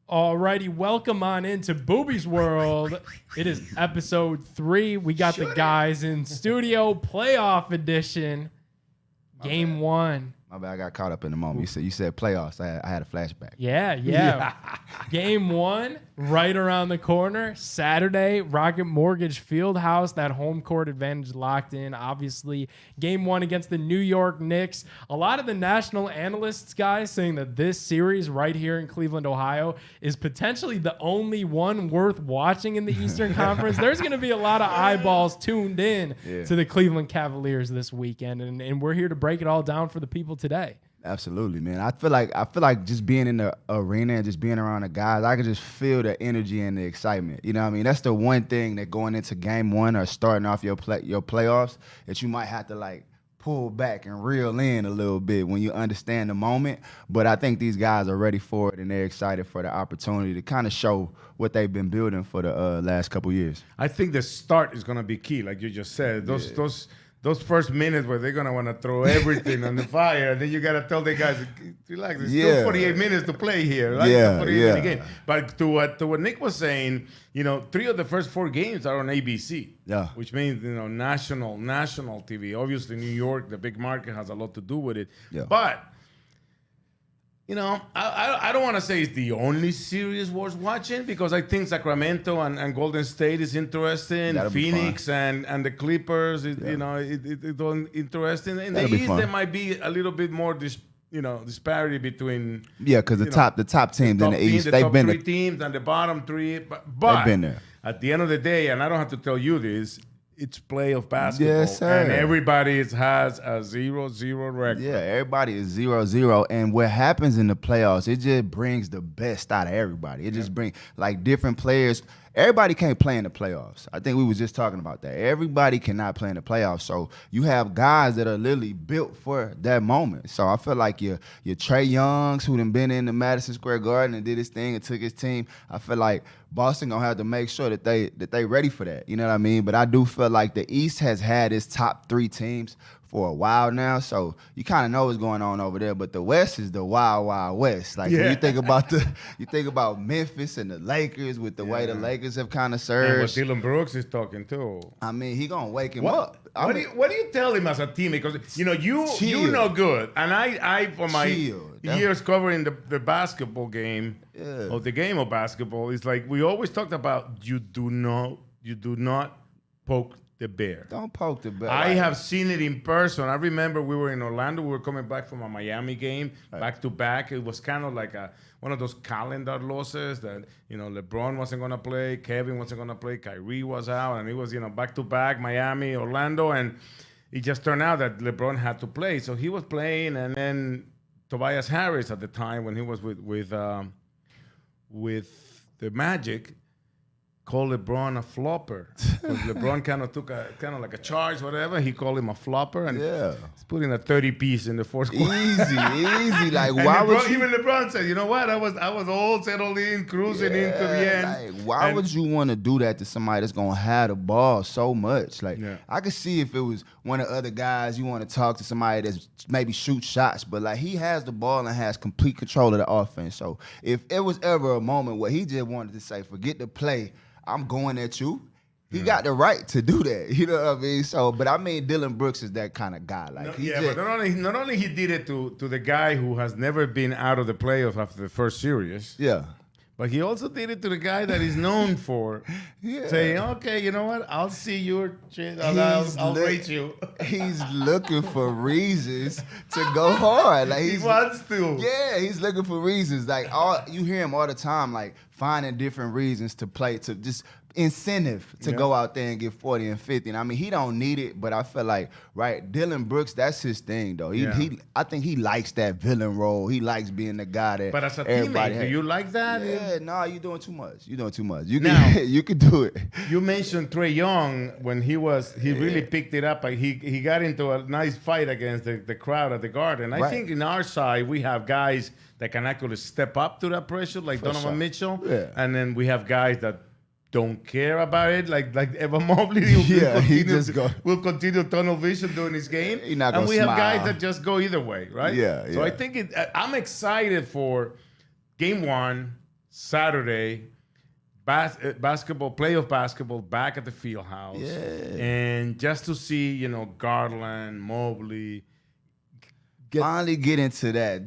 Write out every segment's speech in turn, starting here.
Alrighty, welcome on into Booby's World. It is episode 3. We got the guys in studio, playoff edition, game 1. My bad, I got caught up in the moment. You said playoffs. I had a flashback. Yeah. Game 1, right around the corner. Saturday, Rocket Mortgage Fieldhouse. That home court advantage locked in. Obviously, game 1 against the New York Knicks. A lot of the national analysts, guys, saying that this series right here in Cleveland, Ohio, is potentially the only one worth watching in the Eastern Conference. There's going to be a lot of eyeballs tuned in to the Cleveland Cavaliers this weekend, and we're here to break it all down for the people today. Absolutely, man. I feel like just being in the arena and just being around the guys, I can just feel the energy and the excitement. You know what I mean? That's the one thing that going into game 1 or starting off your playoffs that you might have to like pull back and reel in a little bit when you understand the moment. But I think these guys are ready for it and they're excited for the opportunity to kind of show what they've been building for the last couple years. I think the start is going to be key, like you just said. Those first minutes where they're going to want to throw everything on the fire, and then you got to tell the guys, relax, there's still 48 minutes to play here, right? The game. But to what Nick was saying, 3 of the first 4 games are on ABC, which means, national TV. Obviously, New York, the big market, has a lot to do with it. Yeah. But, I don't want to say it's the only series worth watching, because I think Sacramento and Golden State is interesting. Phoenix and the Clippers, it's interesting. In the East, there might be a little bit more disparity between because the top teams in the East, they've been 3 teams and the bottom 3, but they've been there. At the end of the day, and I don't have to tell you this, it's playoff basketball. Yes, sir. And everybody has a 0-0 record. Yeah, everybody is 0-0. And what happens in the playoffs, it just brings the best out of everybody. It just brings, like, different players. Everybody can't play in the playoffs. I think we was just talking about that. Everybody cannot play in the playoffs. So you have guys that are literally built for that moment. So I feel like your Trae Youngs, who done been in the Madison Square Garden and did his thing and took his team, I feel like Boston gonna have to make sure that they ready for that. You know what I mean? But I do feel like the East has had its top 3 teams for a while now, so you kind of know what's going on over there. But the West is the wild, wild West. Like when you think about Memphis and the Lakers, with the way the Lakers have kind of surged. And what Dylan Brooks is talking too. I mean, he gonna wake him up. What do you tell him as a team? Because you know good, and I for my years covering the basketball game, or the game of basketball, it's like we always talked about. You do not poke the bear. Don't poke the bear. I have seen it in person. I remember we were in Orlando. We were coming back from a Miami game, back to back. It was kind of like one of those calendar losses that, LeBron wasn't going to play, Kevin wasn't going to play, Kyrie was out, and it was, back to back, Miami, Orlando, and it just turned out that LeBron had to play. So he was playing, and then Tobias Harris at the time, when he was with the Magic, called LeBron a flopper. Because LeBron kind of took like a charge, whatever. He called him a flopper, and he's putting a 30-piece in the fourth quarter. Easy. Like, why would you? Even LeBron said, you know what? I was all settled in, cruising into the end. Like, why would you want to do that to somebody that's gonna have the ball so much? Like, I could see if it was one of the other guys, you want to talk to somebody that's maybe shoot shots, but like he has the ball and has complete control of the offense. So if it was ever a moment where he just wanted to say, forget the play, I'm going at you, he got the right to do that. You know what I mean? So, but I mean, Dylan Brooks is that kind of guy. Like, but not only he did it to the guy who has never been out of the playoffs after the first series. Yeah. But he also did it to the guy that is known for saying, okay, you know what? I'll see your shit. I'll rate you. He's looking for reasons to go hard. Like he wants to. Yeah, he's looking for reasons. Like you hear him all the time, like finding different reasons to play, to just incentive to go out there and get 40 and 50. And I mean, he don't need it, but I feel like, Dylan Brooks, that's his thing, though. I think he likes that villain role. He likes being the guy that. But as a teammate, do you like that? Yeah, no, you're doing too much. You can do it. You mentioned Trae Young when he really picked it up. He got into a nice fight against the crowd at the Garden. I think in our side we have guys that can actually step up to that pressure, like Donovan Mitchell, and then we have guys that don't care about it, like Evan Mobley. Will continue tunnel vision during his game, and we have guys that just go either way, right? Yeah. So I think I'm excited for game 1. Saturday, basketball, playoff basketball, back at the field house. Yeah. And just to see, Garland, Mobley, finally get into that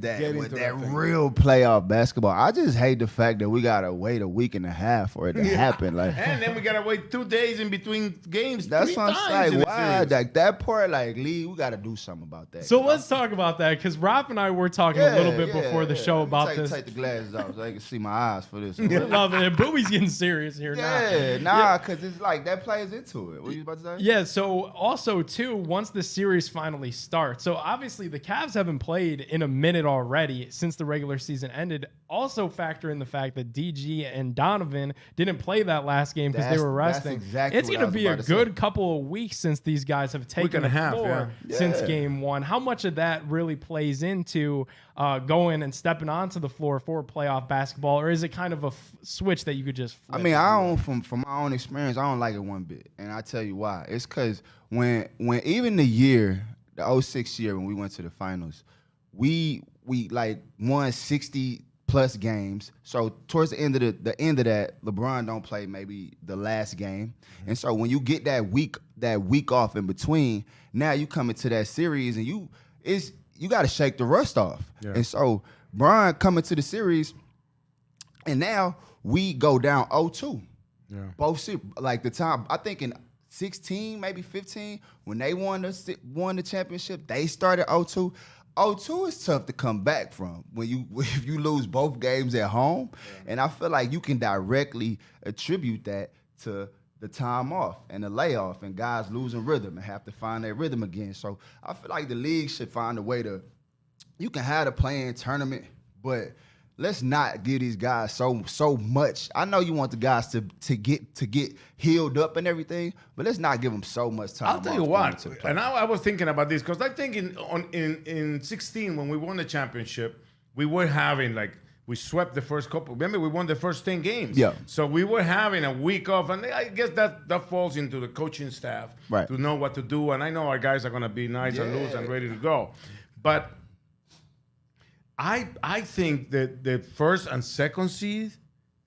real playoff basketball. I just hate the fact that we gotta wait a week and a half for it to happen. Like, and then we gotta wait 2 days in between games. That's what I'm saying. Why? Like that part, like, Lee, we gotta do something about that. So let's talk about that, because Rafa and I were talking a little bit before the show about this. Take the glasses off so I can see my eyes for this. Love it. Booby's getting serious here now. Because it's like that plays into it. What you about to say? Yeah. So also too, once the series finally starts, so obviously the Cavs haven't played in a minute already since the regular season ended. Also factor in the fact that DG and Donovan didn't play that last game because they were resting. Exactly it's going to be a good couple of weeks since these guys have taken the floor since game one. How much of that really plays into going and stepping onto the floor for playoff basketball, or is it kind of a switch that you could just flip? I mean, I don't, from my own experience, I don't like it one bit, and I tell you why. It's because when even the 06 year when we went to the finals, we like won 60 plus games. So towards the end of that, LeBron don't play maybe the last game. And so when you get that week off in between, now you come into that series and you got to shake the rust off. Yeah. And so Bron coming to the series, and now we go down 0-2. Yeah. Both like the time, I think in 16, maybe 15, when they won the championship, they started 0-2. 0-2 is tough to come back from if you lose both games at home. Yeah. And I feel like you can directly attribute that to the time off and the layoff and guys losing rhythm and have to find their rhythm again. So I feel like the league should find a way you can have a play-in tournament, but let's not give these guys so much. I know you want the guys to get healed up and everything, but let's not give them so much time. I'll tell you what, and I was thinking about this because I think in 16 when we won the championship, we were having we swept the first couple. Remember, we won the first 10 games. Yeah. So we were having a week off, and I guess that falls into the coaching staff to know what to do. And I know our guys are going to be nice and loose and ready to go, but I think that the first and second seed,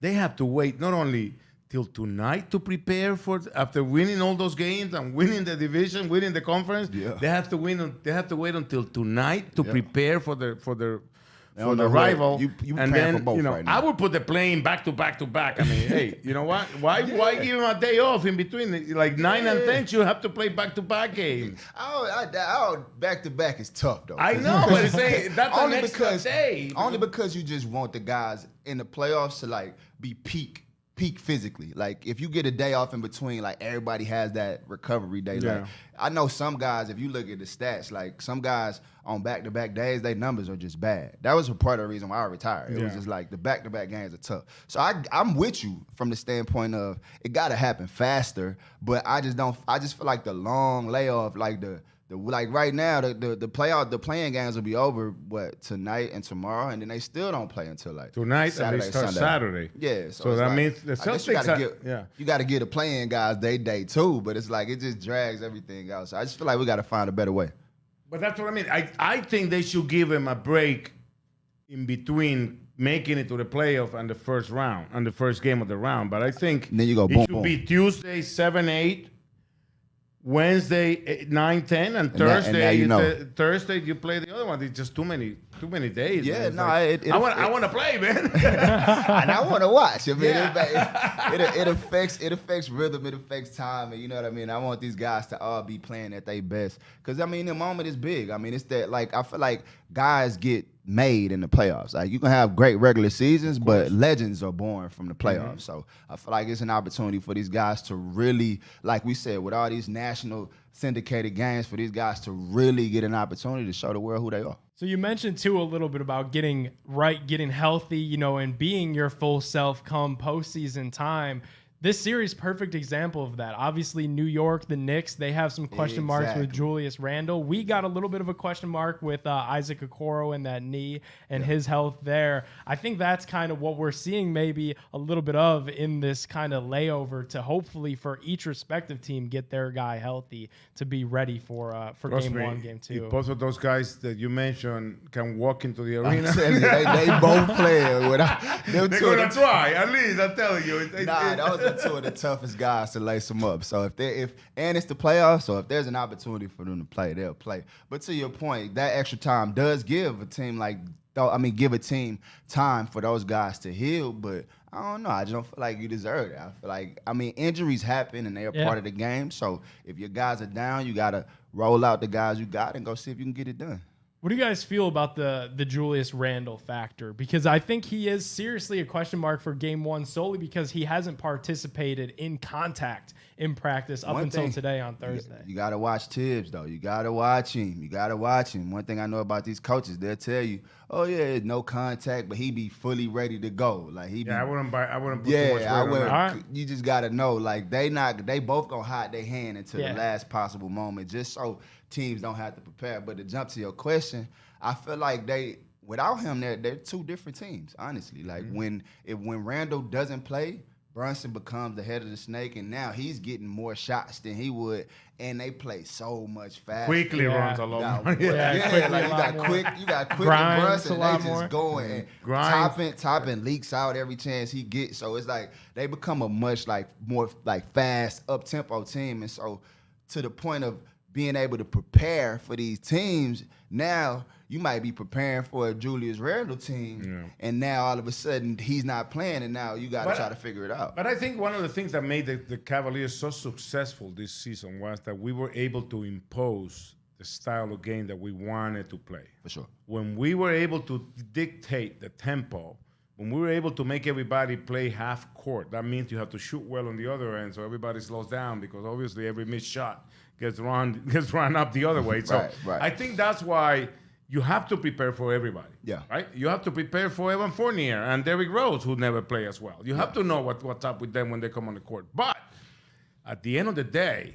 they have to wait not only till tonight to prepare after winning all those games and winning the division, winning the conference. Yeah. They have to wait until tonight to prepare for the rival. And then right I would put the plane back to back to back. I mean, hey, you know what? Why give them a day off in between? Like 9 and 10, you have to play back to back games. Back to back is tough though. I know, but that's only an extra day. Only because you just want the guys in the playoffs to be peak physically. Like if you get a day off in between, everybody has that recovery day. Yeah. I know some guys, if you look at the stats, some guys on back-to-back days, their numbers are just bad. That was a part of the reason why I retired. It was just the back-to-back games are tough. So I'm with you from the standpoint of it got to happen faster, but I just feel like the long layoff, right now, the playing games will be over tonight and tomorrow, and then they still don't play until tonight. Saturday, and they start Saturday. Yeah, so that means the Celtics. You got to get the playing guys they day too, but it's it just drags everything out. So I just feel like we got to find a better way. But that's what I mean. I think they should give him a break in between making it to the playoff and the first round and the first game of the round. But I think then you go it should be Tuesday 7-8. Wednesday 9-10 and Thursday Thursday you play the other one. It's just too many days. Yeah, man. No, I want to play, man. And I want to watch. I mean, it affects rhythm. It affects time, and you know what I mean. I want these guys to all be playing at their best because I mean the moment is big. I mean it's that I feel like guys get made in the playoffs. You can have great regular seasons, but legends are born from the playoffs. Mm-hmm. So I feel like it's an opportunity for these guys to really, like we said, with all these national syndicated games, for these guys to really get an opportunity to show the world who they are. So you mentioned too a little bit about getting healthy, and being your full self come postseason time. This series, perfect example of that. Obviously, New York, the Knicks, they have some question marks with Julius Randle. We got a little bit of a question mark with Isaac Okoro and that knee and his health there. I think that's kind of what we're seeing maybe a little bit of in this kind of layover to hopefully for each respective team get their guy healthy to be ready for game 1, game 2. If both of those guys that you mentioned can walk into the arena, they both play. They're going to try. At least, I'm telling you. Those are two of the toughest guys to lace them up. So and it's the playoffs, so if there's an opportunity for them to play, they'll play. But to your point, that extra time does give a team give a team time for those guys to heal. But I don't know. I just don't feel like you deserve it. I feel like, injuries happen and they are part of the game. So if your guys are down, you got to roll out the guys you got and go see if you can get it done. What do you guys feel about the Julius Randle factor? Because I think he is seriously a question mark for game 1 solely because he hasn't participated in contact in practice up until today on Thursday. You got to watch Tibbs, though. You got to watch him. One thing I know about these coaches, they'll tell you, oh, yeah, no contact, but he be fully ready to go. Like I wouldn't put too much weight on that. Right. You just got to know, like, they both going to hide their hand until the last possible moment just so teams don't have to prepare. But to jump to your question, I feel like without him, they're two different teams, honestly. Like when Randall doesn't play, Brunson becomes the head of the snake, and now he's getting more shots than he would, and they play so much faster. Quickly runs a lot more. You got quick and Brunson, they just going and Toppin leaks out every chance he gets. So it's like they become a much more fast, up-tempo team, and so to the point of being able to prepare for these teams, now you might be preparing for a Julius Randle team, and now all of a sudden he's not playing, and now you got to try to figure it out. But I think one of the things that made the Cavaliers so successful this season was that we were able to impose the style of game that we wanted to play. For sure. When we were able to dictate the tempo, when we were able to make everybody play half court, that means you have to shoot well on the other end so everybody slows down because obviously every missed shot gets run up the other way. So right. I think that's why you have to prepare for everybody. Yeah. Right? You have to prepare for Evan Fournier and Derrick Rose, who never play as well. You have to know what's up with them when they come on the court. But at the end of the day,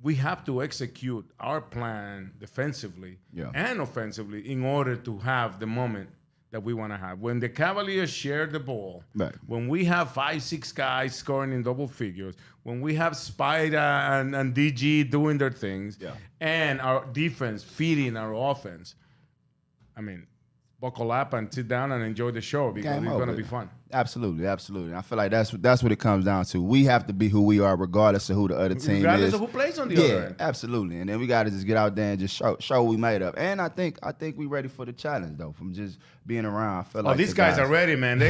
we have to execute our plan defensively and offensively in order to have the moment that we want to have. When the Cavaliers share the ball, when we have 5-6 guys scoring in double figures, when we have Spider and DG doing their things, and our defense feeding our offense, buckle up and sit down and enjoy the show because it's going to be fun. Absolutely. I feel like that's what it comes down to. We have to be who we are regardless of who the other team is. Regardless of who plays on the other end. Absolutely. And then we got to just get out there and just show we made up. And I think we ready for the challenge, though, from just being around. I feel like these guys are ready, man.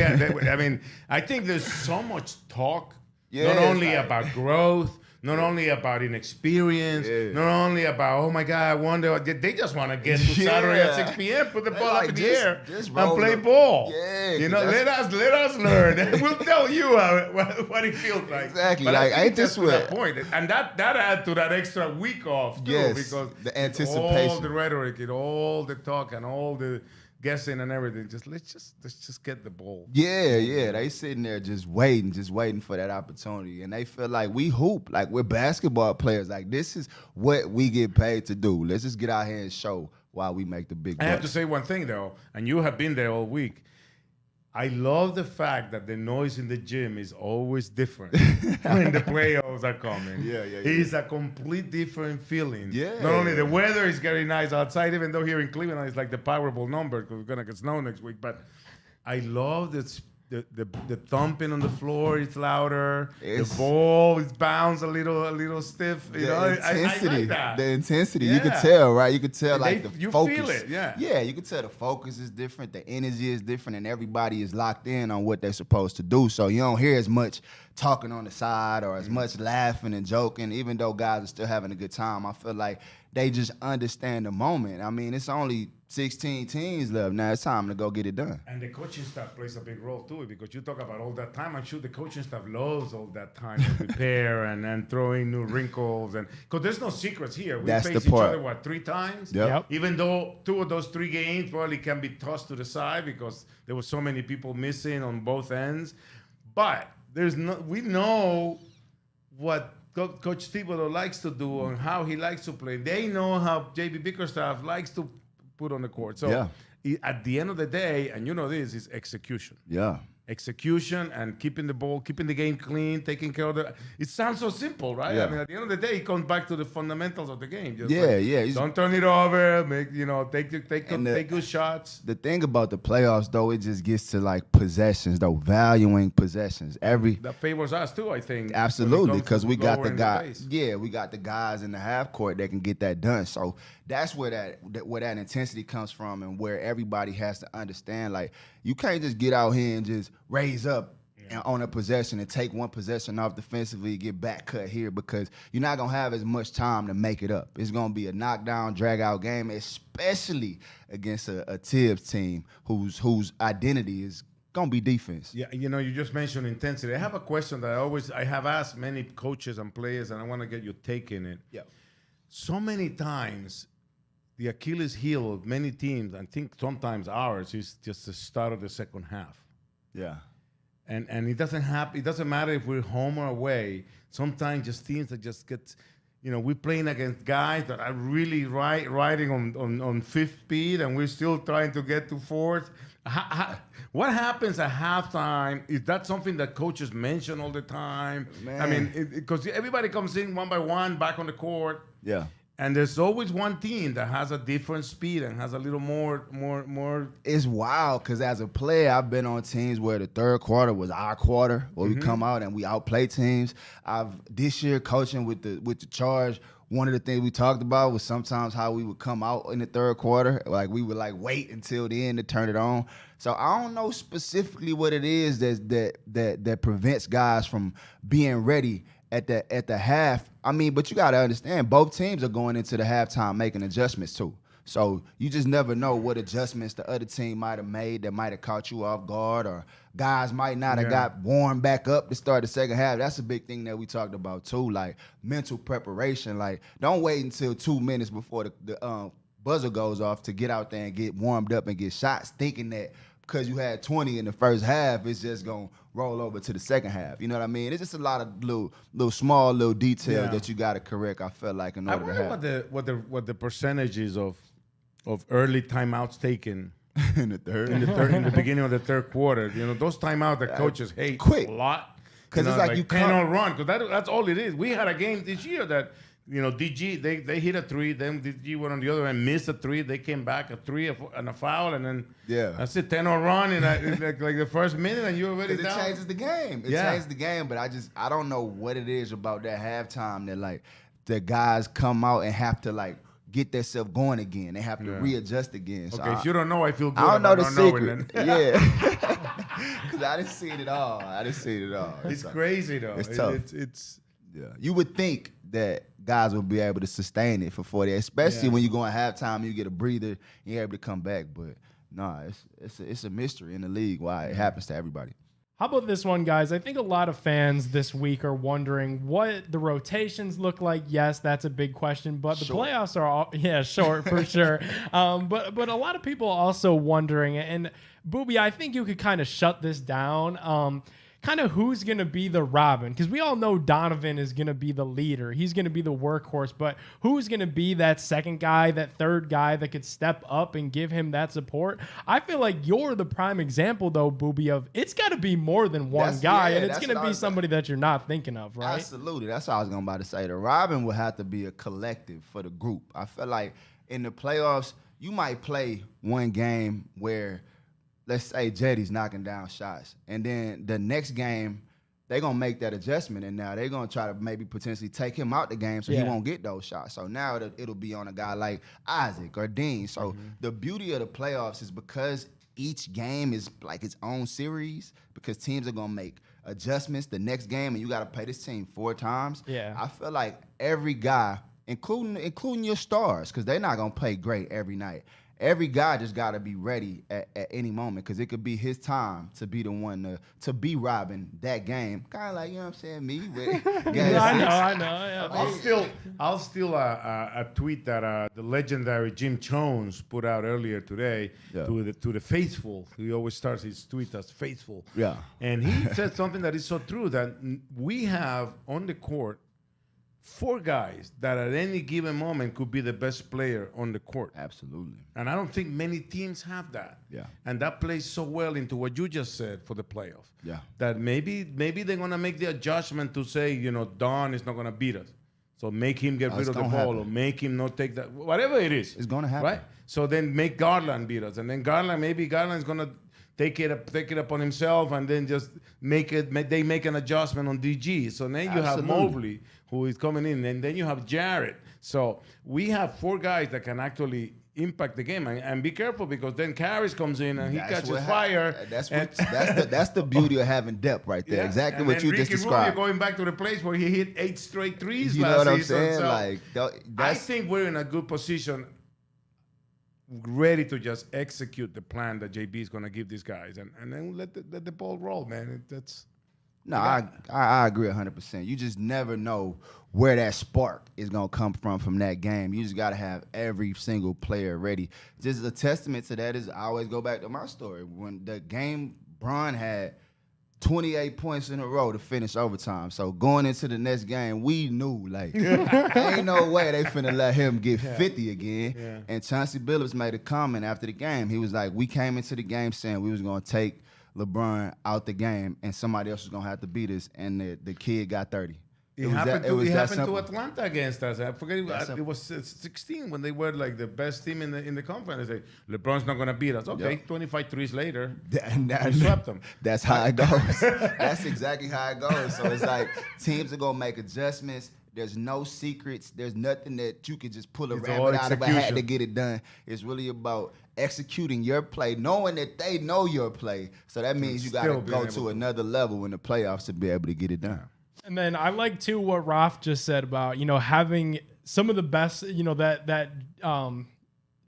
I think there's so much talk, not only about growth, not only about inexperience, not only about, oh my God, I wonder. They just want to get to Saturday at 6 p.m., put the ball up in the air, and play ball. Yeah, let us learn. We'll tell you what it feels like. Exactly. But like, ain't just this to that point, and that adds to that extra week off too, because the anticipation, all the rhetoric, and all the talk, and all the guessing and everything. Let's just get the ball. Yeah. They sitting there just waiting for that opportunity. And they feel like we hoop, like we're basketball players. Like this is what we get paid to do. Let's just get out here and show why we make the big bucks. I have to say one thing though, and you have been there all week. I love the fact that the noise in the gym is always different when the playoffs are coming. Yeah. It's a complete different feeling. Yeah. Not only the weather is very nice outside, even though here in Cleveland it's like the Powerball number because we're gonna get snow next week. But I love the thumping on the floor. It's louder. The ball is bounced a little stiff. You know, I like that. The intensity. You can tell, right? You can tell like the focus. You feel it, Yeah, you can tell the focus is different. The energy is different, and everybody is locked in on what they're supposed to do. So you don't hear as much talking on the side or as much laughing and joking, even though guys are still having a good time. I feel like they just understand the moment. It's only 16 teams left. Now it's time to go get it done. And the coaching staff plays a big role too, because you talk about all that time. I'm sure the coaching staff loves all that time to prepare and throw in new wrinkles. And because there's no secrets here. We face each other, 3 times? Yep. Even though 2 of those 3 games probably can be tossed to the side because there were so many people missing on both ends. But we know what Coach Thibodeau likes to do and how he likes to play. They know how JB Bickerstaff likes to put on the court. So at the end of the day, and you know this, is execution. Yeah. Execution and keeping the ball, keeping the game clean, taking care of the. It sounds so simple, right? Yeah. I mean, at the end of the day, it comes back to the fundamentals of the game. Just don't turn it over. Take good shots. The thing about the playoffs, though, it just gets to like possessions, though, valuing possessions. That favors us too, I think. Absolutely, because we got the guys. Yeah, we got the guys in the half court that can get that done. So that's where that intensity comes from, and where everybody has to understand, like, you can't just get out here and just raise up on a possession and take one possession off defensively, get back cut here, because you're not going to have as much time to make it up. It's going to be a knockdown, drag-out game, especially against a Tibbs team whose identity is going to be defense. Yeah, you know, you just mentioned intensity. I have a question that I have asked many coaches and players, and I want to get your take in it. Yeah. So many times, the Achilles heel of many teams, I think sometimes ours, is just the start of the second half. Yeah. And it doesn't happen. It doesn't matter if we're home or away. Sometimes just teams that just get, we're playing against guys that are really riding on fifth speed, and we're still trying to get to fourth. What happens at halftime? Is that something that coaches mention all the time? Man. I mean, because everybody comes in one by one back on the court. Yeah. And there's always one team that has a different speed and has a little more. It's wild, because as a player, I've been on teams where the third quarter was our quarter, where we come out and we outplay teams. This year coaching with the Charge, one of the things we talked about was sometimes how we would come out in the third quarter, like we would like wait until the end to turn it on. So I don't know specifically what it is that prevents guys from being ready at the half. I mean, but you got to understand, both teams are going into the halftime making adjustments too. So you just never know what adjustments the other team might have made that might have caught you off guard, or guys might not have got warmed back up to start the second half. That's a big thing that we talked about too, like mental preparation. Like, don't wait until 2 minutes before the buzzer goes off to get out there and get warmed up and get shots, thinking that because you had 20 in the first half, it's just going to roll over to the second half. You know what I mean? It's just a lot of little small details that you got to correct, I feel like, in order to have. I wonder what the percentages of early timeouts taken in the beginning of the third quarter. Those timeouts that coaches hate quick. A lot. Because it's like you cannot run, because that's all it is. We had a game this year that, DG, they hit a three, then DG went on the other end, missed a three, they came back a three and a foul, and then that's it, 10-0 run in like the first minute, and you're already down. It changes the game. It changes the game, but I don't know what it is about that halftime that, like, the guys come out and have to, like, get themselves going again. They have to readjust again. So if you don't know, I feel good. I don't know the secret. Because I didn't see it at all. It's crazy, though. It's tough. You would think that guys will be able to sustain it for 40, especially when you go in halftime, you get a breather, you're able to come back. But it's a mystery in the league why it happens to everybody. How about this one, guys? I think a lot of fans this week are wondering what the rotations look like. Yes, that's a big question, but the playoffs are all, short for sure. But a lot of people are also wondering, and Booby, I think you could kind of shut this down. Kind of who's going to be the Robin, because we all know Donovan is going to be the leader. He's going to be the workhorse, but who's going to be that second guy, that third guy that could step up and give him that support? I feel like you're the prime example, though, Booby, of it's got to be more than one guy, and it's going to be somebody that you're not thinking of, right? Absolutely. That's what I was going to say. The Robin will have to be a collective for the group. I feel like in the playoffs, you might play one game where, let's say, Jetty's knocking down shots, and then the next game they're gonna make that adjustment, and now they're gonna try to maybe potentially take him out the game so he won't get those shots. So now it'll be on a guy like Isaac or Dean. So the beauty of the playoffs is because each game is like its own series, because teams are gonna make adjustments the next game, and you gotta play this team 4 times. I feel like every guy, including your stars, because they're not gonna play great every night. every guy just got to be ready at any moment because it could be his time to be the one to be robbing that game. Kind of like, you know what I'm saying, me with game I know. Yeah. I'll steal a tweet that the legendary Jim Jones put out earlier today to the faithful. He always starts his tweet as faithful. Yeah. And he said something that is so true, that we have on the court 4 guys that at any given moment could be the best player on the court. Absolutely. And I don't think many teams have that. Yeah. And that plays so well into what you just said for the playoff. Yeah. That maybe they're going to make the adjustment to say, Don is not going to beat us. So make him get rid of the ball or make him not take that. Whatever it is. It's going to happen. Right? So then make Garland beat us. And then Garland's going to take it upon himself and then just make an adjustment on DG. So then you have Mobley, who is coming in, and then you have Jarrett. So we have 4 guys that can actually impact the game. And be careful, because then Karras comes in and he catches fire. That's the beauty of having depth right there. Yeah. Exactly and what you just described. Rubio going back to the place where he hit 8 straight threes you last know what season. I'm saying? So I think we're in a good position, ready to just execute the plan that JB is going to give these guys, and then let the ball roll, man. I agree 100%. You just never know where that spark is going to come from that game. You just got to have every single player ready. Just a testament to that is I always go back to my story. When the game, Bron had 28 points in a row to finish overtime. So going into the next game, we knew, like, ain't no way they finna let him get 50 again. Yeah. And Chauncey Billups made a comment after the game. He was like, we came into the game saying we was going to take LeBron out the game and somebody else was going to have to beat us, and the kid got 30. It happened to Atlanta against us. I forget it was 16 when they were like the best team in the conference. They say LeBron's not gonna beat us. Okay, 25 threes later, we swept them. That's how it goes. That's exactly how it goes. So it's like teams are gonna make adjustments. There's no secrets. There's nothing that you can just pull a rabbit out of a hat to get it done. It's really about executing your play, knowing that they know your play. So that means you got to go to another level in the playoffs to be able to get it done. And then I like too what Raf just said about, having some of the best, who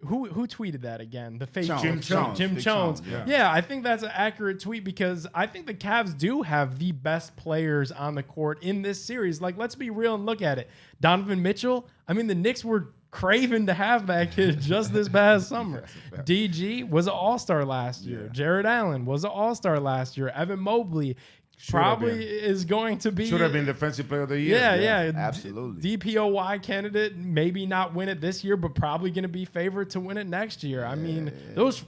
tweeted that again? The fake Jim Jones. Yeah, I think that's an accurate tweet, because I think the Cavs do have the best players on the court in this series. Like, let's be real and look at it. Donovan Mitchell, I mean, the Knicks were craving to have that kid just this past summer. DG was an all-star last year. Jared Allen was an all-star last year. Evan Mobley probably is going to be. Should have been Defensive Player of the Year. Yeah. Absolutely. DPOY candidate, maybe not win it this year, but probably going to be favored to win it next year. I mean,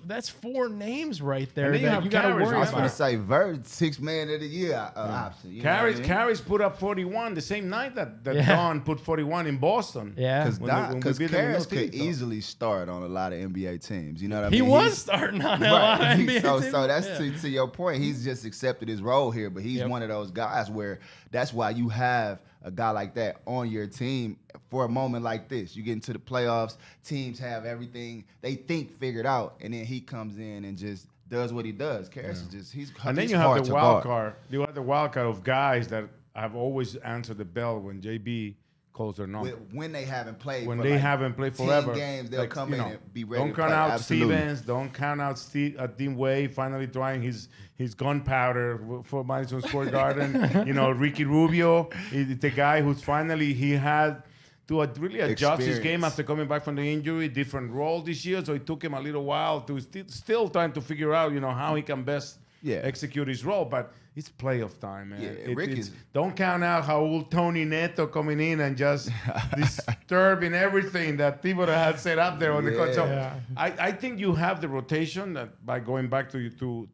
that's 4 names right there that you got to worry about. I was going to say, Vert, 6th man of the year option. Karras put up 41 the same night that Don put 41 in Boston. Yeah. Because Karras could easily start on a lot of NBA teams. You know what I mean? He was starting on a lot of NBA teams. So that's to your point. He's just accepted his role here, but he's one of those guys where that's why you have a guy like that on your team for a moment like this. You get into the playoffs, teams have everything they think figured out, and then he comes in and just does what he does. Karras is just and then you have the wild card. You have the wild card of guys that have always answered the bell when JB calls their number. When they haven't played. When they haven't played forever. 10 games, they'll come in and be ready to play. Don't count out Stevens. Don't count out Dean Wade finally trying his gunpowder for Madison Square Garden. Ricky Rubio is the guy who's finally, he had to really adjust his game after coming back from the injury, different role this year. So it took him a little while to still trying to figure out, how he can best execute his role. But it's playoff time, man. Yeah, don't count out Raul Tony Neto coming in and just disturbing everything that Thibodeau had set up there on the court. So I think you have the rotation that, by going back to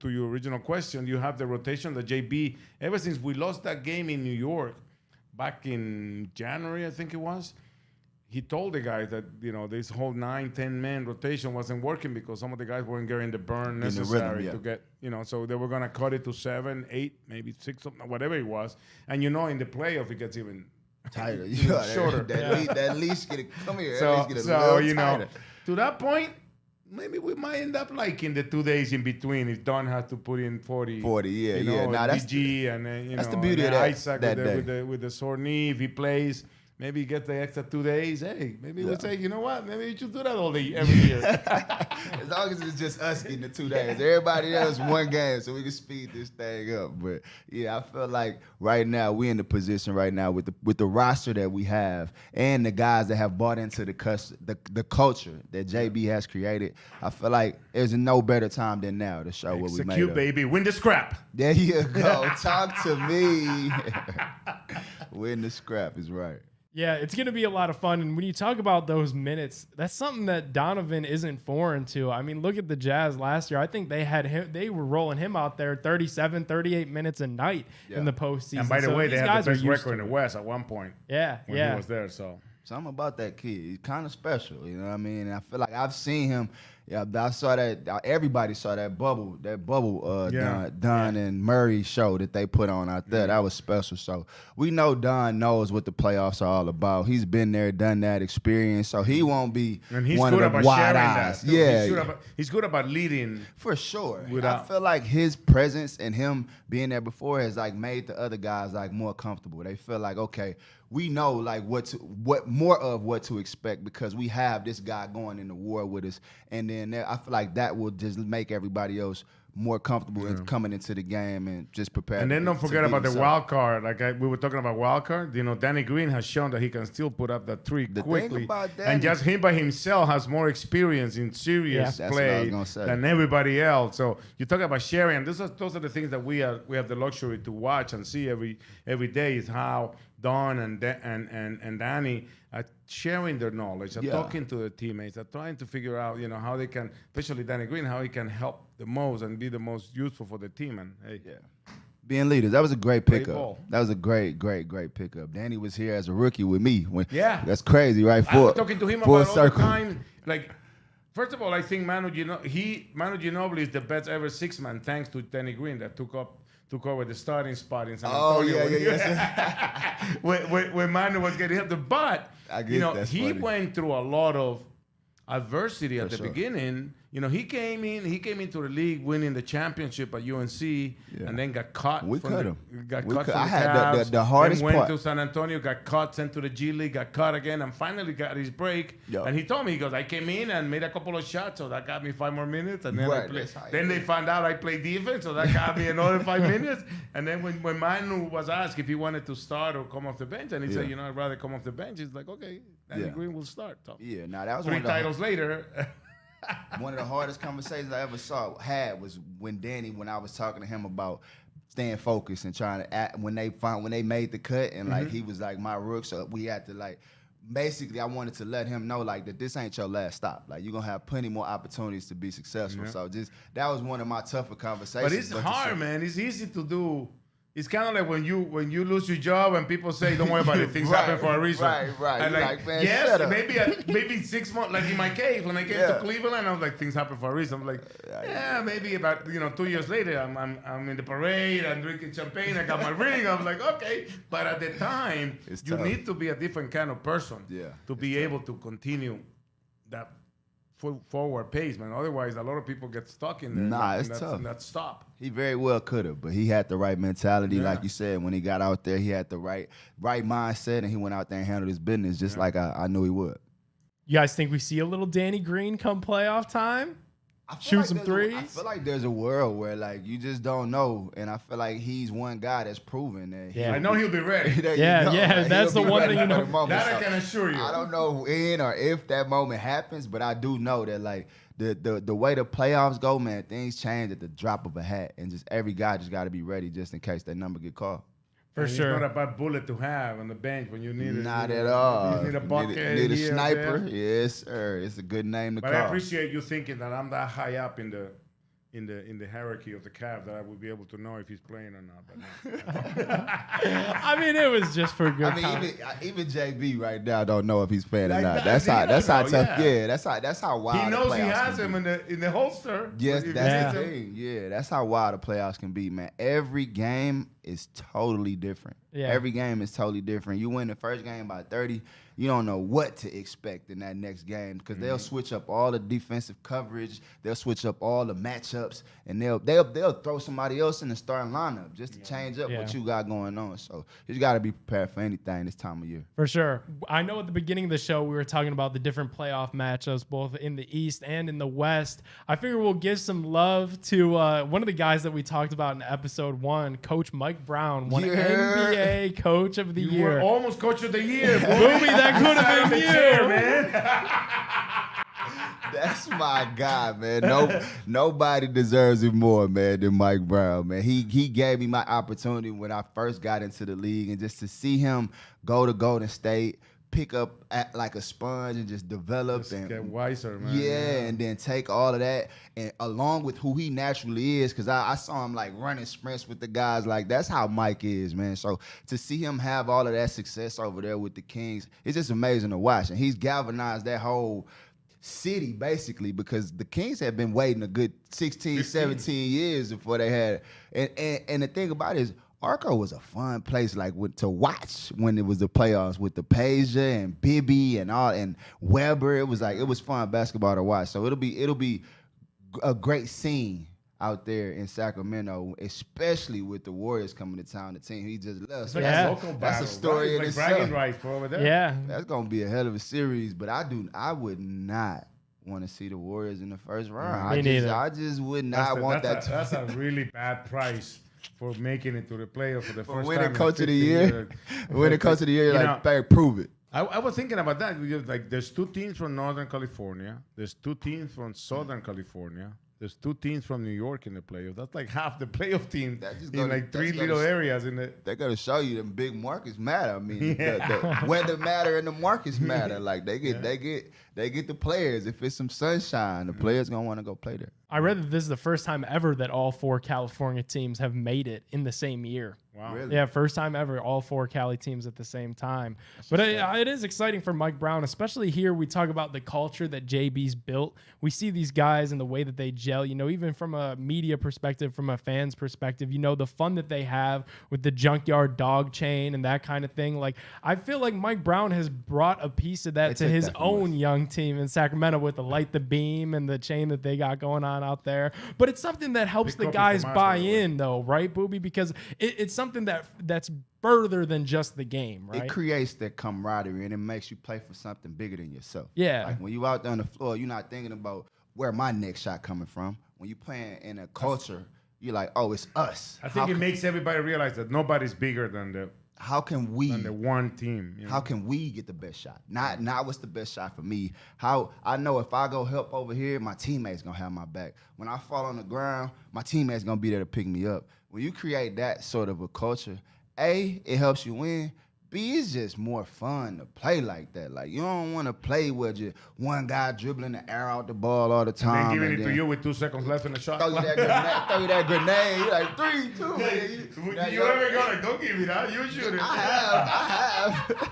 your original question, you have the rotation that JB, ever since we lost that game in New York back in January, I think it was, he told the guys that, this whole 9-10 man rotation wasn't working because some of the guys weren't getting the burn necessary to get, so they were going to cut it to 7, 8, maybe 6, whatever it was. And in the playoff, it gets even tighter. Shorter. That least get it, come here. So, at least get a little tighter. To that point, maybe we might end up liking the 2 days in between if Don has to put in 40. 40, yeah. Now that's DG and that's the beauty of that Isaac that with the sore knee. If he plays, maybe he gets the extra 2 days. Hey, maybe we'll say, you know what? Maybe you should do that all day, every year. As long as it's just us getting the 2 days. Everybody else one game so we can speed this thing up. But yeah, I feel like right now we in the position right now with the roster that we have and the guys that have bought into the culture that JB has created. I feel like there's no better time than now to show what we made. Execute, baby. Win the scrap. There you go. Talk to me. Win the scrap is right. Yeah, it's going to be a lot of fun. And when you talk about those minutes, that's something that Donovan isn't foreign to. I mean, look at the Jazz last year. I think they were rolling him out there 37, 38 minutes a night in the postseason. And by the way, they had the best record in the West at one point. Yeah, when he was there, so. Something about that kid. He's kind of special, you know what I mean? And I feel like I've seen him. Yeah, I saw that. Everybody saw that bubble. Don and Murray show that they put on out there. That was special. So we know Don knows what the playoffs are all about. He's been there, done that experience. So he won't be one of the wide eyes. Yeah, he's good about leading for sure. I feel like his presence and him being there before has like made the other guys like more comfortable. They feel like, okay, we know like what to expect because we have this guy going in the war with us, and then I feel like that will just make everybody else more comfortable in coming into the game and just prepare. And then don't forget about the wild card. Like we were talking about wild card. You know, Danny Green has shown that he can still put up that three quickly. And just him by himself has more experience in serious play than everybody else. So you talk about sharing. And those are the things that we have the luxury to watch and see every day is how Don and Danny are sharing their knowledge, are talking to their teammates, are trying to figure out, you know, how they can, especially Danny Green, how he can help the most and be the most useful for the team. And being leaders, that was a great pickup. That was a great pickup. Danny was here as a rookie with me. That's crazy, right? I was talking to him about all the time. Like, first of all, I think Manu Ginobili is the best ever six-man, thanks to Danny Green that took over the starting spot in San Antonio. When Manu was getting help. But he went through a lot of adversity at the beginning. You know, he came into the league winning the championship at UNC, and then got caught. We cut him. Got caught from I had the hardest part. Went to San Antonio, got caught, sent to the G League, got caught again, and finally got his break. And he told me, he goes, I came in and made a couple of shots, so that got me 5 more minutes. And then then they found out I played defense, so that got me another 5 minutes. And then when Manu was asked if he wanted to start or come off the bench, and he said, I'd rather come off the bench. He's like, okay, Danny Green will start. So now that was 3 titles later. One of the hardest conversations I ever had was when I was talking to him about staying focused and trying to act when they made the cut and like he was like my rook, so we had to like basically I wanted to let him know like that this ain't your last stop. Like you're gonna have plenty more opportunities to be successful. So that was one of my tougher conversations. But it's hard, man. It's easy to do. It's kind of like when you lose your job and people say, "Don't worry about it. Things happen for a reason." Right. And like man, yes, maybe 6 months. Like in my case, when I came to Cleveland, I was like, "Things happen for a reason." I'm like, maybe about 2 years later, I'm in the parade, I'm drinking champagne, I got my ring. I'm like, okay, but at the time, you need to be a different kind of person to be able to continue that forward pace, man. Otherwise, a lot of people get stuck in there. It's tough. And that stop. He very well could have, but he had the right mentality, like you said. When he got out there, he had the right mindset, and he went out there and handled his business just like I knew he would. You guys think we see a little Danny Green come playoff time? Shoot some threes? I feel like there's a world where like you just don't know, and I feel like he's one guy that's proven that. I know he'll be ready. Like, that's the one thing you know. That I can assure you. I don't know when or if that moment happens, but I do know that like the way the playoffs go, man, things change at the drop of a hat, and just every guy just got to be ready just in case that number get called. For sure. It's not a bad bullet to have on the bench when you need it. Not at all. You need a bucket. Need a sniper. Yes, sir. It's a good name to call. But I appreciate you thinking that I'm that high up in the hierarchy of the Cavs that I would be able to know if he's playing or not. But no. I mean, it was just for good. Even JB right now don't know if he's playing or not. That's how tough. Yeah, that's how wild. He knows the he has him in the holster. Yes, that's the thing. Yeah, that's how wild the playoffs can be, man. Every game is totally different. Yeah. Every game is totally different. You win the first game by 30, you don't know what to expect in that next game because they'll switch up all the defensive coverage, they'll switch up all the matchups, and they'll throw somebody else in the starting lineup just to change up what you got going on. So you got to be prepared for anything this time of year. For sure. I know at the beginning of the show we were talking about the different playoff matchups both in the East and in the West. I figure we'll give some love to one of the guys that we talked about in episode 1, Coach Mike Brown, won NBA Coach of the Year. You were almost Coach of the Year, boy. Booby, that could have been you, man. That's my guy, man. Nobody deserves it more, man, than Mike Brown, man. He gave me my opportunity when I first got into the league, and just to see him go to Golden State, pick up like a sponge and just develop and get wiser, man. Yeah, and then take all of that and along with who he naturally is, because I saw him like running sprints with the guys. Like that's how Mike is, man. So to see him have all of that success over there with the Kings, it's just amazing to watch. And he's galvanized that whole city basically, because the Kings had been waiting a good 16, 17 years before they had. And the thing about it is, Arco was a fun place to watch when it was the playoffs with the Peja and Bibby and Weber. It was fun basketball to watch. So it'll be a great scene out there in Sacramento, especially with the Warriors coming to town. The team he just left. It's like a local that's battle, a story in like itself. bragging rights for over there. Yeah. That's gonna be a hell of a series. But I would not want to see the Warriors in the first round. Me neither. I just would not want that. That's a really bad price for making it to the playoffs for the first winning time. Coach of the year. Winning Coach of the year, like, prove it. I was thinking about that because like there's 2 teams from Northern California, there's 2 teams from Southern California, there's 2 teams from New York in the playoffs. That's like half the playoff teams in like 3 little areas in the. They're gonna show you them big markets matter. I mean, the weather matter and the markets matter. Like they get the players. If it's some sunshine, the players gonna want to go play there. I read that this is the first time ever that all 4 California teams have made it in the same year. Wow. Really? Yeah, first time ever, all 4 Cali teams at the same time. But it is exciting for Mike Brown, especially here. We talk about the culture that JB's built. We see these guys and the way that they gel, even from a media perspective, from a fan's perspective, the fun that they have with the junkyard dog chain and that kind of thing. Like, I feel like Mike Brown has brought a piece of that to his own young team in Sacramento with the Light the Beam and the chain that they got going on out there. But it's something that helps the guys buy in, though, right, Booby? Because it's something that's further than just the game, right? It creates that camaraderie and it makes you play for something bigger than yourself. Yeah. Like when you out there on the floor, you're not thinking about where my next shot coming from. When you playing in a culture, you're like, oh, it's us. I think it makes everybody realize that nobody's bigger than the one team. How can we get the best shot? Not what's the best shot for me. How I know if I go help over here, my teammates gonna have my back. When I fall on the ground, my teammates gonna be there to pick me up. When you create that sort of a culture, A, it helps you win. B, it's just more fun to play like that. Like, you don't want to play where just one guy dribbling the air out the ball all the time. And then giving it to you with 2 seconds left in the shot. Throw you that grenade. You're like, 3, 2. You ever go like, don't give me that. You shoot it. I have.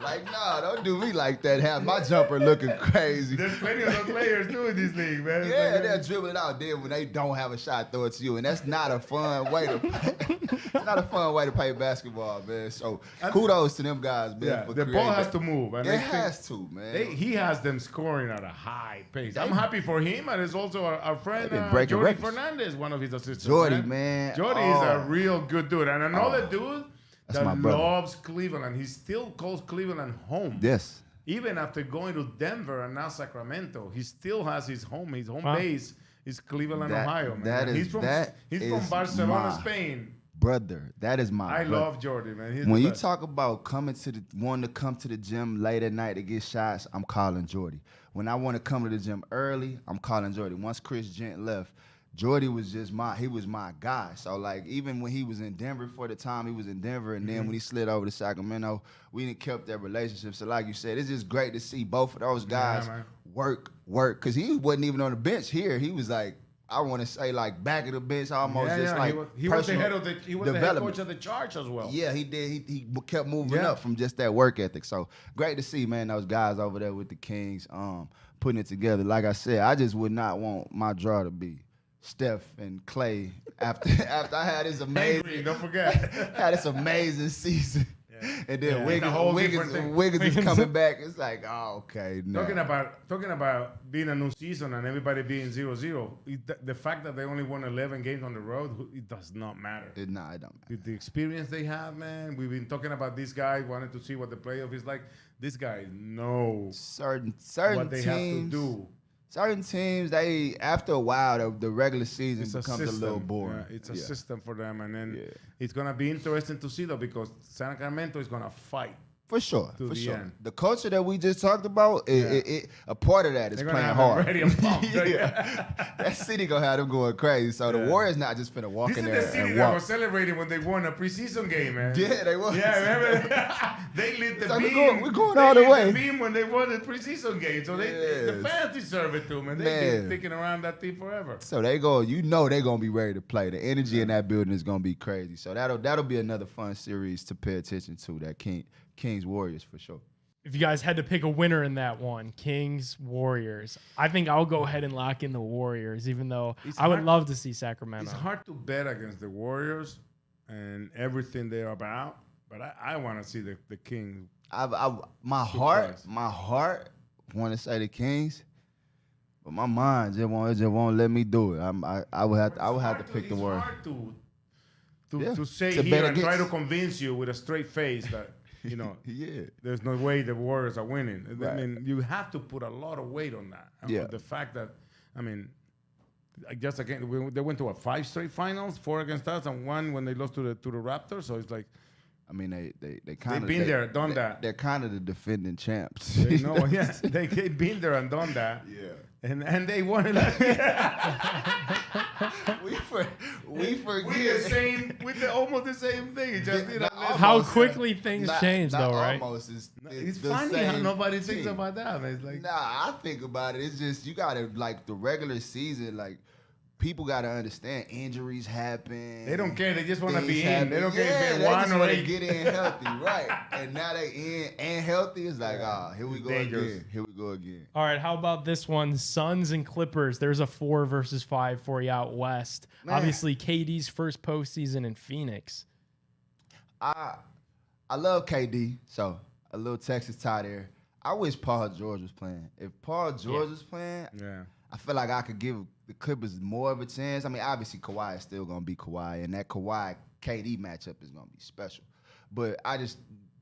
Like, nah, don't do me like that. Have my jumper looking crazy. There's plenty of those players too in this league, man. Yeah, they're dribbling out there when they don't have a shot, throw it to you. And that's not a fun way to play. It's not a fun way to play basketball, man. So kudos to them guys, man. Yeah, the ball has to move. And it has to, man. He has them scoring at a high pace. I'm happy for him, and it's also our friend Jordy Fernandez, one of his assistants. Jordy, man. Jordy is a real good dude. And another dude that brother. loves Cleveland. He still calls Cleveland home. Yes. Even after going to Denver and now Sacramento, he still has his home base is Cleveland, Ohio, man. He's from Barcelona, Spain. Brother, that is my I love Jordy, man. When you talk about wanting to come to the gym late at night to get shots, I'm calling Jordy. When I want to come to the gym early, I'm calling Jordy. Once Chris Gent left, Jordy was he was my guy. So like even when he was in Denver for the time he was in Denver, and then when he slid over to Sacramento, we didn't kept that relationship. So like you said, it's just great to see both of those guys work. Cause he wasn't even on the bench here. He was like, I want to say like back of the bench, almost he was the head coach of the Charge as well. Yeah, he did. He kept moving up from just that work ethic. So great to see, man, those guys over there with the Kings putting it together. Like I said, I just would not want my draw to be Steph and Clay after I had this amazing. Don't forget. Had this amazing season. And then Wiggins is coming back. It's like, oh, okay. No. Talking about being a new season and everybody being 0-0. The fact that they only won 11 games on the road, it does not matter. It don't matter. With the experience they have, man. We've been talking about this guy, wanted to see what the playoff is like. This guy knows certain what they teams have to do. Certain teams, they after a while, the regular season becomes a little boring. Yeah, it's a system for them, and then it's gonna be interesting to see though because Sacramento is gonna fight. For sure, to the end. The culture that we just talked about, a part of that is playing hard. That city gonna have them going crazy. So the Warriors not just finna walk in there This is the city and that walk. was celebrating when they won a preseason game, man. Yeah, they was. Yeah, remember? They lit the beam. We're going all the way. The beam when they won the preseason game. So the fans deserve it too, man. They've been sticking around that team forever. So they go. They're gonna be ready to play. The energy in that building is gonna be crazy. So that'll be another fun series to pay attention to. That Kings Warriors for sure. If you guys had to pick a winner in that one, Kings Warriors, I think I'll go ahead and lock in the Warriors, even though I would love to see Sacramento. It's hard to bet against the Warriors and everything they're about, but I want to see the Kings. My heart want to say the Kings, but my mind just won't let me do it. I would have to pick the Warriors. It's hard to say here and try to convince you with a straight face that. There's no way the Warriors are winning. Right. I mean, you have to put a lot of weight on that. Yeah. The fact that, I guess again they went to 5 straight finals, 4 against us, and 1 when they lost to the Raptors. So it's like, they kind of they've been there, done that. They're kind of the defending champs. They know, they've been there and done that. Yeah. And they won it. we forget with almost the same thing. It just how quickly things change, though, right? Almost. It's funny how nobody thinks about that. Man. It's like, I think about it. It's just you gotta the regular season, people gotta understand injuries happen. They don't care. They just want to be in. They don't care if they won or they get in healthy, right? And now they in and healthy. It's like, here we go again. Here we go again. All right, how about this one? Suns and Clippers. There's a 4 versus 5 for you out west. Man. Obviously, KD's first postseason in Phoenix. I love KD, so a little Texas tie there. I wish Paul George was playing. If Paul George was playing, I feel like I could give the Clippers more of a chance. Obviously Kawhi is still gonna be Kawhi, and that Kawhi KD matchup is gonna be special. But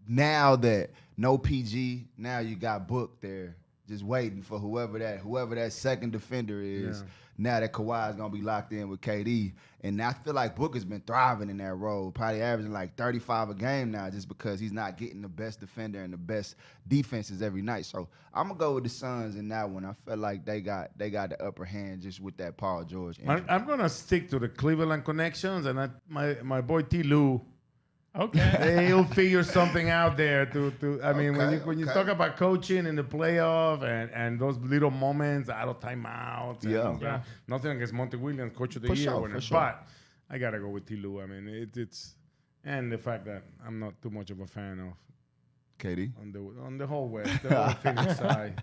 now that no PG, now you got Book there, just waiting for whoever that second defender is. Yeah. Now that Kawhi is gonna be locked in with KD, and I feel like Book has been thriving in that role, probably averaging 35 a game now, just because he's not getting the best defender and the best defenses every night. So I'm gonna go with the Suns in that one. I feel like they got the upper hand just with that Paul George injury. I'm gonna stick to the Cleveland connections, and my boy T. Lue. Okay, he'll figure something out there. When you talk about coaching in the playoff and those little moments out of timeouts, nothing against Monty Williams, coach of the year winner, but I gotta go with T. Lue. It's and the fact that I'm not too much of a fan of KD on the whole West, the whole Phoenix side.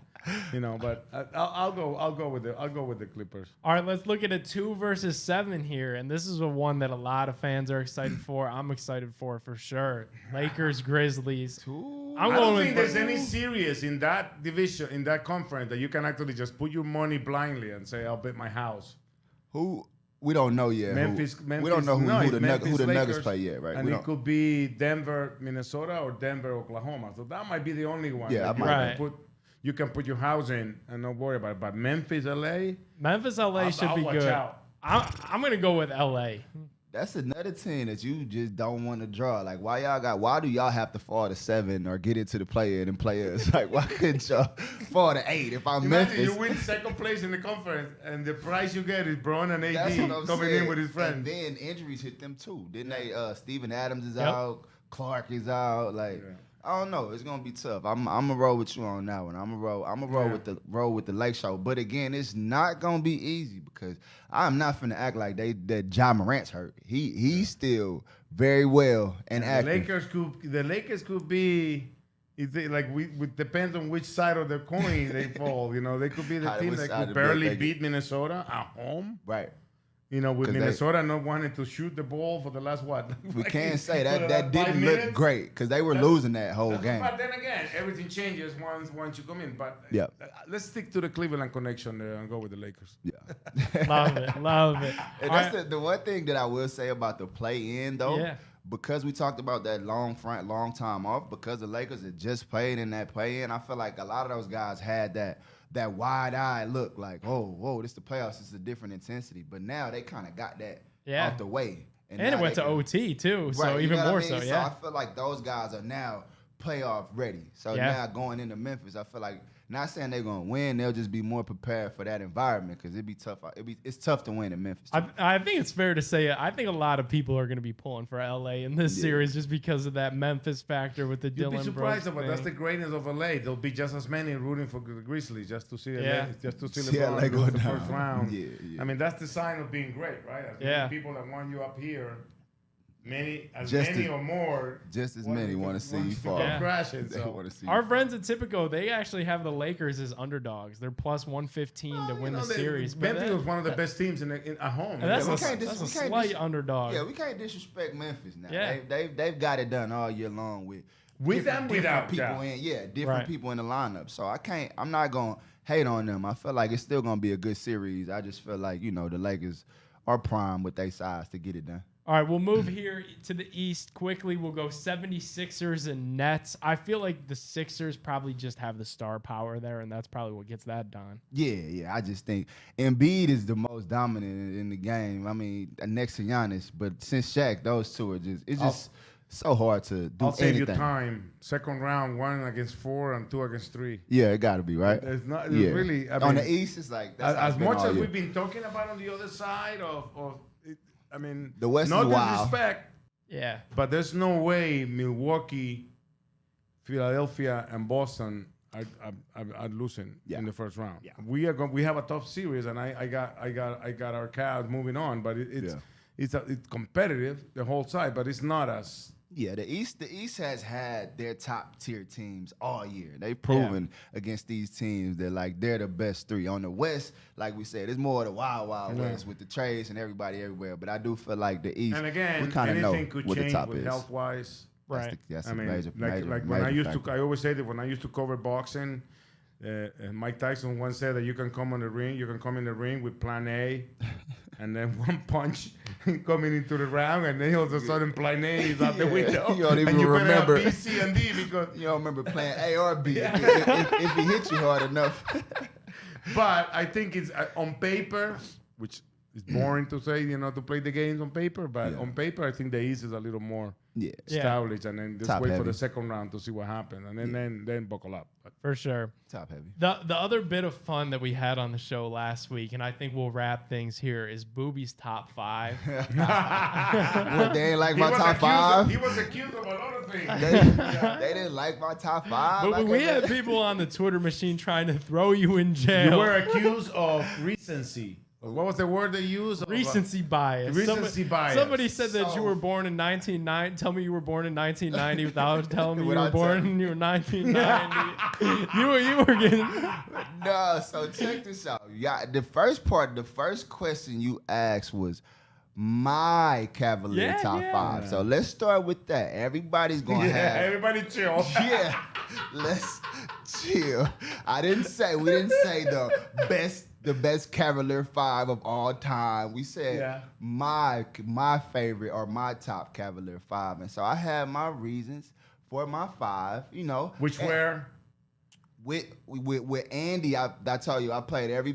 But I'll go with the Clippers. All right, let's look at a 2 versus 7 here, and this is one that a lot of fans are excited for. I'm excited for sure. Lakers, Grizzlies. I don't think there's any series in that division, in that conference, that you can actually just put your money blindly and say, "I'll bet my house." We don't know yet. Memphis. We don't know who the Nuggets play yet, right? And it could be Denver, Minnesota, or Denver, Oklahoma. So that might be the only one. Yeah, you can put your house in and not worry about it. But Memphis, LA should be good. I'm gonna go with LA. That's another team that you just don't want to draw. Why do y'all have to fall to 7 or get into the play-in and play us? Why couldn't y'all fall to 8 if I'm Memphis? You win second place in the conference, and the prize you get is Braun and AD coming in with his friends. And then injuries hit them too, didn't they? Steven Adams is out, Clark is out. I don't know. It's gonna be tough. I'm gonna roll with you on that one. I'm gonna roll with the Lake Show. But again, it's not gonna be easy because I'm not finna act like that Ja Morant's hurt. He's still very well and active. The Lakers could be. It depends on which side of the coin they fall. They could be the team that could barely beat Minnesota at home. Right. You know, with Minnesota not wanting to shoot the ball for the last what? We can't say that didn't look great because they were losing that whole game. But then again, everything changes once you come in. But let's stick to the Cleveland connection there and go with the Lakers. Yeah, love it. And that's the one thing that I will say about the play-in though. Yeah. Because we talked about that long time off, because the Lakers had just played in that play-in, I feel like a lot of those guys had that wide-eyed look, like, whoa, this is the playoffs, this is a different intensity. But now they kind of got that out the way. And it went to OT, too, right, so even more so, yeah. So I feel like those guys are now playoff ready. So now going into Memphis, I feel like, not saying they're going to win, they'll just be more prepared for that environment because it'd be tough. It's tough to win in Memphis. I think it's fair to say, I think a lot of people are going to be pulling for LA in this series just because of that Memphis factor with the Dillon Brooks. You'd be surprised, but that's the greatness of LA. There'll be just as many rooting for the Grizzlies just to see LA go the first round. I mean, that's the sign of being great, right? As many people that want you up here. Many or more. Just as many want to see you fall. Crashing, Our friends at Tipico, they actually have the Lakers as underdogs. They're plus 115 to win the series. Memphis was one of the best teams at home. That's a slight underdog. Yeah, we can't disrespect Memphis now. Yeah. They've got it done all year long with and without people different people in the lineup. So I'm not gonna hate on them. I feel like it's still gonna be a good series. I just feel like, the Lakers are prime with their size to get it done. All right, we'll move here to the East quickly. We'll go 76ers and Nets. I feel like the Sixers probably just have the star power there, and that's probably what gets that done. Yeah. I just think Embiid is the most dominant in the game. I mean, next to Giannis, but since Shaq, those two are just so hard to do. I'll save you time. Second round, 1 against 4 and 2 against 3. Yeah, it got to be right. It's not really. On the East, it's like that's as much as we've been talking about on the other side of I mean, the West no is wild. Disrespect. Yeah. But there's no way Milwaukee, Philadelphia, and Boston are losing in the first round. Yeah. We have a tough series, and I got our Cavs moving on, but it's competitive the whole side, but it's not as. Yeah, the East has had their top tier teams all year. They've proven against these teams that they're the best 3. On the West, like we said, it's more of the wild West with the trades and everybody everywhere. But I do feel like the East, and again, we kind of know could what the top is. Health wise, right? That's I mean, major when I used to, I always say that when I used to cover boxing. Mike Tyson once said that you can come in the ring with plan A, and then one punch coming into the round, and then all of a sudden plan A is out the window. You don't even remember B, C, and D because you don't remember plan A or B if he hit you hard enough. But I think it's on paper, which is boring to say, to play the games on paper. But on paper, I think the East is a little more established, and then just wait for the second round to see what happens, and then buckle up. But for sure, top heavy. The other bit of fun that we had on the show last week, and I think we'll wrap things here, is Booby's top 5. What, they ain't like my top 5? He was accused of a lot of things. They didn't like my top 5. But we had people on the Twitter machine trying to throw you in jail. You were accused of recency. What was the word they used? Recency bias. Bias. Somebody said that you were born in 1990. Tell me you were born in 1990 without telling me you were born in 1990. you were getting. No, so check this out. Yeah, the first question you asked was my Cavalier top 5. So let's start with that. Everybody's gonna have. Everybody chill. Yeah, let's chill. We didn't say the best Cavalier 5 of all time. We said my favorite or my top Cavalier 5. And so I had my reasons for my 5, Which were? With Andy, I tell you, I played every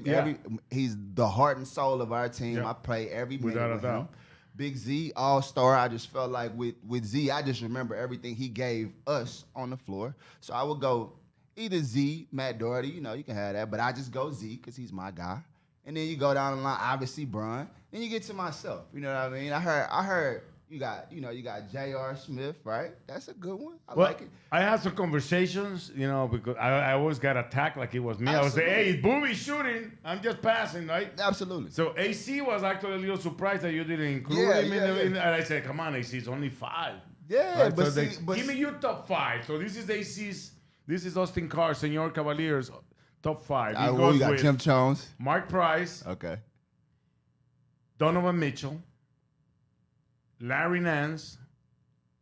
he's the heart and soul of our team. Yep. I played every minute with him. Big Z, all-star. I just felt like with Z, I just remember everything he gave us on the floor. So I would go either Z, Matt Doherty, you can have that, but I just go Z because he's my guy. And then you go down the line, obviously Bron. Then you get to myself. You know what I mean? I heard you got J.R. Smith, right? That's a good one. I like it. I had some conversations, because I always got attacked like it was me. Absolutely. I was saying, hey, Booby shooting. I'm just passing, right? Absolutely. So AC was actually a little surprised that you didn't include him and I said, come on, AC, it's only 5. Yeah, right? But give me your top 5. So this is AC's. This is Austin Carr, Senor Cavaliers, top 5. You got Jim Jones. Mark Price. Okay. Donovan Mitchell, Larry Nance,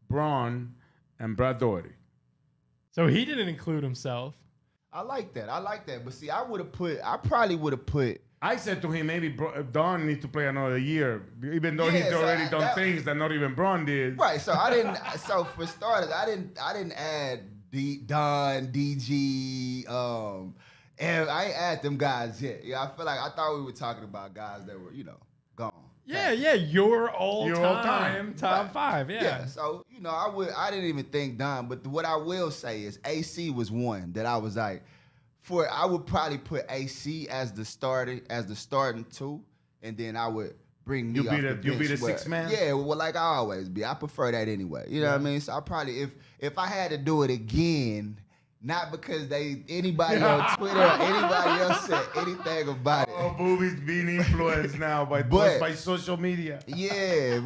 Braun, and Brad Daugherty. So he didn't include himself. I like that. But see, I probably would have put. I said to him, maybe Don needs to play another year, even though he's already done things that not even Braun did. Right. So I didn't. So for starters, I didn't add Don, DG, and I ain't add them guys yet. Yeah, I thought we were talking about guys that were gone. Yeah, your all-time top five. Yeah. So I didn't even think Don, but what I will say is AC was one that I was like. I would probably put AC as the starting two, and then I would bring me off the bench. You be the sixth man? Yeah, well, like I always be. I prefer that anyway. You know what I mean? So I probably, if I had to do it again, not because anybody on Twitter or anybody else said anything about it. Oh, Booby's being influenced now by social media. Yeah.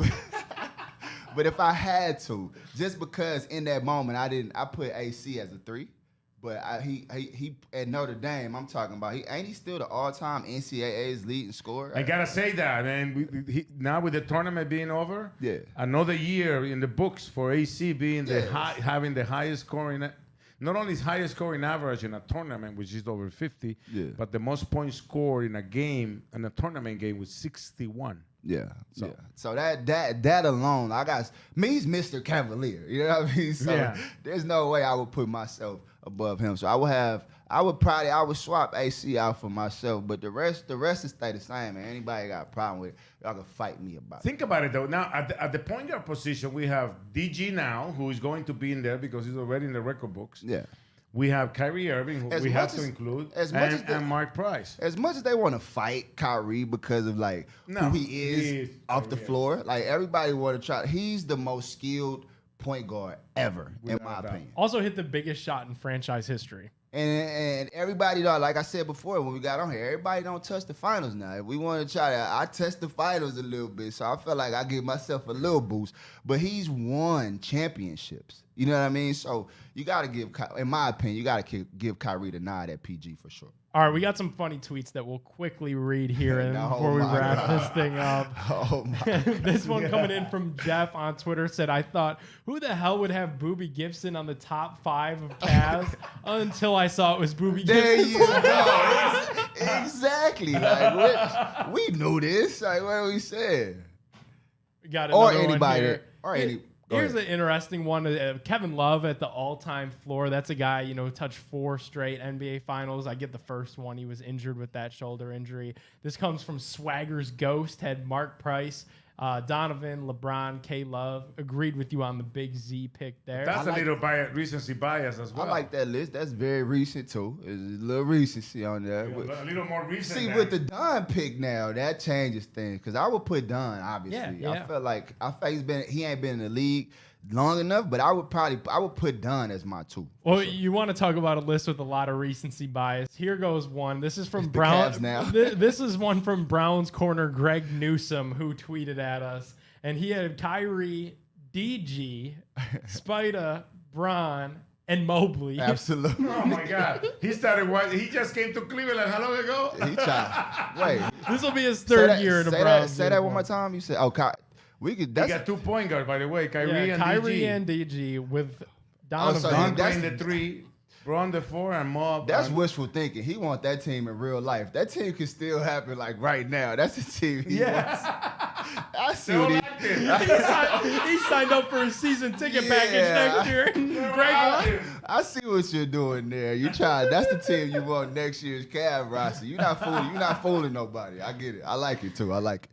But if I had to, just because in that moment I put AC as a 3. But he at Notre Dame, I'm talking about. Ain't he still the all-time NCAA's leading scorer? I gotta say that, man. Now with the tournament being over, another year in the books for AC being having the highest scoring, not only his highest scoring average in a tournament, which is over 50, but the most points scored in a tournament game was 61. Yeah. So that alone, he's Mr. Cavalier. You know what I mean? So there's no way I would put myself above him. So I would swap AC out for myself, but the rest will stay the same, man. Anybody got a problem with it, y'all can fight me about it. Think about it though. Now at the point guard position, we have DG now, who is going to be in there because he's already in the record books. Yeah. We have Kyrie Irving, who we have to include, and Mark Price. As much as they want to fight Kyrie because of who he is off the floor, everybody want to try. He's the most skilled point guard ever, in my opinion. Also hit the biggest shot in franchise history. And everybody, like I said before when we got on here, everybody don't touch the finals now. If we want to try I touch the finals a little bit, so I feel like I give myself a little boost. But he's won championships. You know what I mean? So you got to give, in my opinion, you got to give Kyrie the nod at PG for sure. All right, we got some funny tweets that we'll quickly read here before we wrap this thing up. Oh my This one coming in from Jeff on Twitter said, I thought, who the hell would have Booby Gibson on the top 5 of Cavs until I saw it was Booby Gibson. There you go. Exactly. We knew this. What are we saying? We got another anybody. One here. Here's an interesting one. Kevin Love at the all-time floor. That's a guy, touched 4 straight NBA finals. I get the first one. He was injured with that shoulder injury. This comes from Swagger's Ghost. Had Mark Price, Donovan, LeBron, K-Love. Agreed with you on the Big Z pick there. That's a little recency bias as well. I like that list. That's very recent, too. There's a little recency on there. Yeah, a little more recent. See, with the Don pick now, that changes things. Because I would put Don, obviously. Yeah. I feel like he ain't been in the league long enough, but I would put Don as my 2. Well, you want to talk about a list with a lot of recency bias. Here goes one. This is from Brown. Now. This is one from Brown's Corner, Greg Newsom, who tweeted at us. And he had Kyrie, DG, Spida, Bron, and Mobley. Absolutely. Oh, my God. He just came to Cleveland how long ago? He tried. Wait. This will be his third year in the Browns. Say that one more time. You said, we got 2 point guards, by the way. Kyrie and DG with Donovan. Don playing the 3, Bron the 4, and Mob. That's wishful thinking. He want that team in real life. That team can still happen right now. That's the team he wants. I see what he signed up for a season ticket package next year. I see what you're doing there. That's the team you want next year's Cavs roster. You're not fooling nobody. I get it. I like it too. I like it.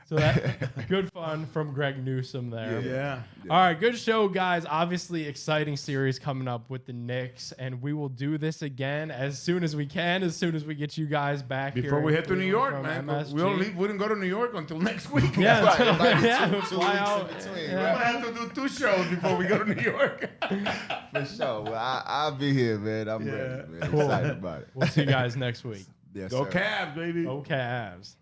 So that good fun from Greg Newsom there. Yeah. All right, good show, guys. Obviously, exciting series coming up with the Knicks, and we will do this again as soon as we can, as soon as we get you guys back before here we head to New York, man. We wouldn't go to New York until next week. Yeah, right. fly out. Between, We're gonna have to do 2 shows before we go to New York. For sure. Well, I'll be here, man. I'm ready, man. Cool. Excited about it. We'll see you guys next week. Yes, Go sir. Cavs, baby. Go Cavs.